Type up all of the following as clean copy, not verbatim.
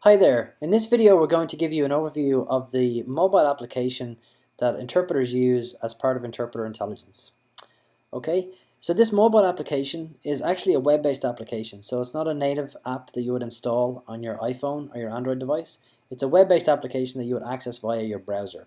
Hi there. In this video we're going to give you an overview of the mobile application that interpreters use as part of Interpreter Intelligence. Okay, so this mobile application is actually a web-based application, so it's not a native app that you would install on your iPhone or your Android device. It's a web-based application that you would access via your browser.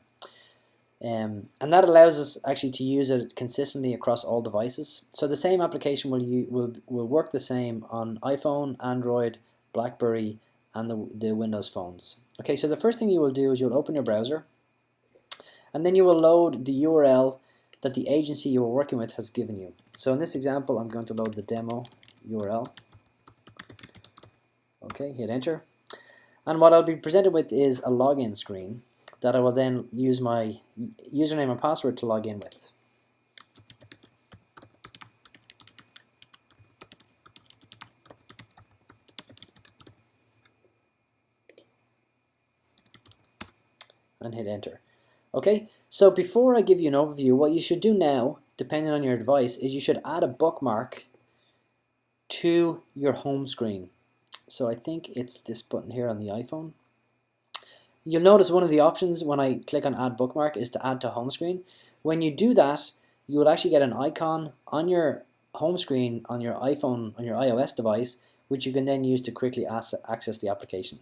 And that allows us actually to use it consistently across all devices. So the same application will work the same on iPhone, Android, BlackBerry, and the Windows phones. Okay, so the first thing you will do is you'll open your browser, and then you will load the URL that the agency you are working with has given you. So in this example, I'm going to load the demo URL. Okay, hit enter. And what I'll be presented with is a login screen that I will then use my username and password to log in with. And hit enter. Okay, so before I give you an overview, what you should do now, depending on your device, is you should add a bookmark to your home screen. So I think it's this button here on the iPhone. You'll notice one of the options when I click on add bookmark is to add to home screen. When you do that, you will actually get an icon on your home screen on your iPhone, on your iOS device, which you can then use to quickly access the application.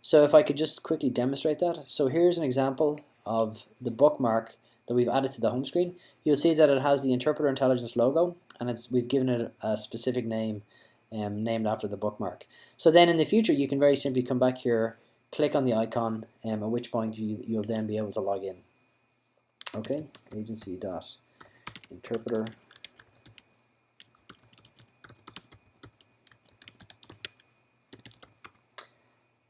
So if I could just quickly demonstrate that. So here's an example of the bookmark that we've added to the home screen. You'll see that it has the Interpreter Intelligence logo, and we've given it a specific name named after the bookmark. So then in the future you can very simply come back here, click on the icon, at which point you'll then be able to log in. Okay, agency.interpreter.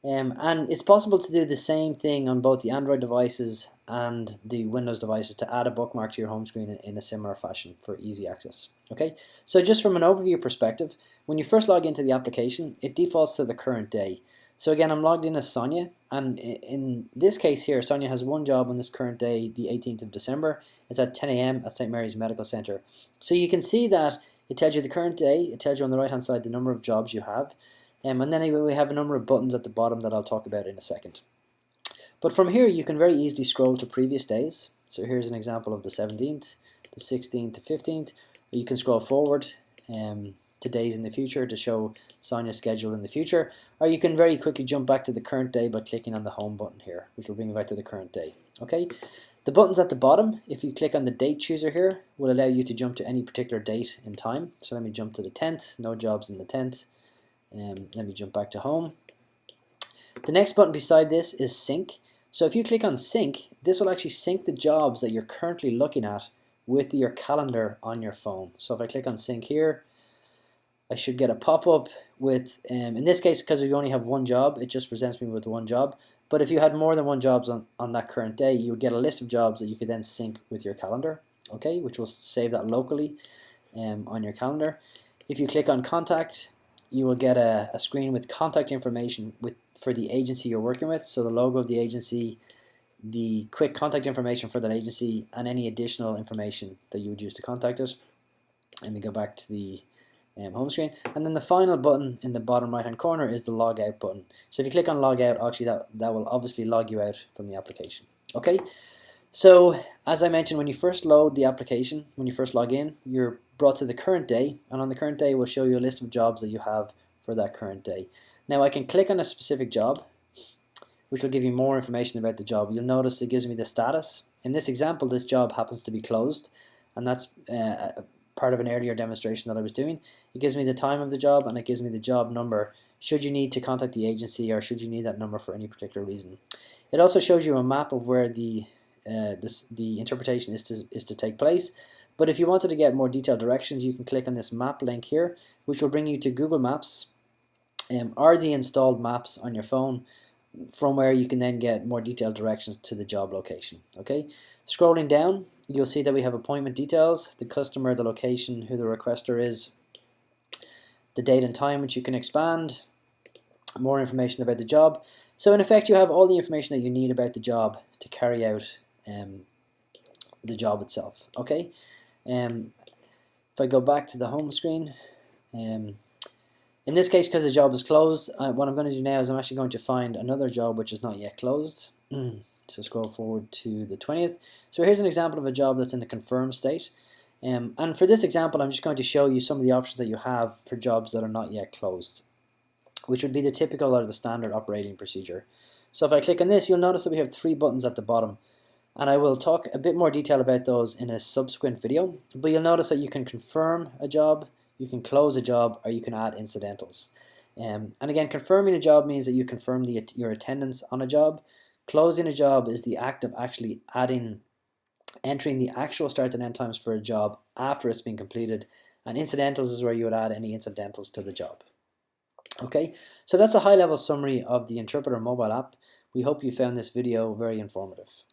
And it's possible to do the same thing on both the Android devices and the Windows devices to add a bookmark to your home screen in a similar fashion for easy access. Okay, so just from an overview perspective, when you first log into the application, it defaults to the current day. So again, I'm logged in as Sonia, and in this case here, Sonia has one job on this current day, the 18th of December. It's at 10 a.m. at St. Mary's Medical Center. So you can see that it tells you the current day, it tells you on the right hand side the number of jobs you have, and then we have a number of buttons at the bottom that I'll talk about in a second. But from here you can very easily scroll to previous days. So here's an example of the 17th, the 16th, the 15th. You can scroll forward to days in the future to show Sonia's schedule in the future, or you can very quickly jump back to the current day by clicking on the home button here, which will bring you back to the current day. Okay, the buttons at the bottom, if you click on the date chooser here, will allow you to jump to any particular date in time. So let me jump to the 10th, no jobs in the 10th. Let me jump back to home. The next button beside this is sync. So if you click on sync, this will actually sync the jobs that you're currently looking at with your calendar on your phone. So if I click on sync here, I should get a pop-up with, in this case, because we only have one job, it just presents me with one job. But if you had more than one job on that current day, you would get a list of jobs that you could then sync with your calendar, okay, which will save that locally on your calendar. If you click on contact, you will get a screen with contact information for the agency you're working with. So the logo of the agency, the quick contact information for that agency, and any additional information that you would use to contact us. And we go back to the home screen. And then the final button in the bottom right hand corner is the log out button. So if you click on log out, actually that will obviously log you out from the application. Okay, so as I mentioned, when you first load the application, when you first log in, you're brought to the current day, and on the current day we'll show you a list of jobs that you have for that current day. Now I can click on a specific job, which will give you more information about the job. You'll notice it gives me the status. In this example, this job happens to be closed, and that's part of an earlier demonstration that I was doing. It gives me the time of the job, and it gives me the job number should you need to contact the agency, or should you need that number for any particular reason. It also shows you a map of where the interpretation is to take place. But if you wanted to get more detailed directions, you can click on this map link here, which will bring you to Google Maps or the installed maps on your phone, from where you can then get more detailed directions to the job location. Okay, scrolling down, you'll see that we have appointment details, the customer, the location, who the requester is, the date and time, which you can expand, more information about the job. So in effect, you have all the information that you need about the job to carry out the job itself. Okay, if I go back to the home screen, In this case, because the job is closed, what I'm going to do now is I'm actually going to find another job which is not yet closed. So scroll forward to the 20th. So here's an example of a job that's in the confirmed state. And for this example, I'm just going to show you some of the options that you have for jobs that are not yet closed, which would be the typical or the standard operating procedure. So if I click on this, you'll notice that we have 3 buttons at the bottom. And I will talk a bit more detail about those in a subsequent video. But you'll notice that you can confirm a job, you can close a job, or you can add incidentals. And again, confirming a job means that you confirm your attendance on a job. Closing a job is the act of actually entering the actual start and end times for a job after it's been completed. And incidentals is where you would add any incidentals to the job. Okay, so that's a high-level summary of the Interpreter mobile app. We hope you found this video very informative.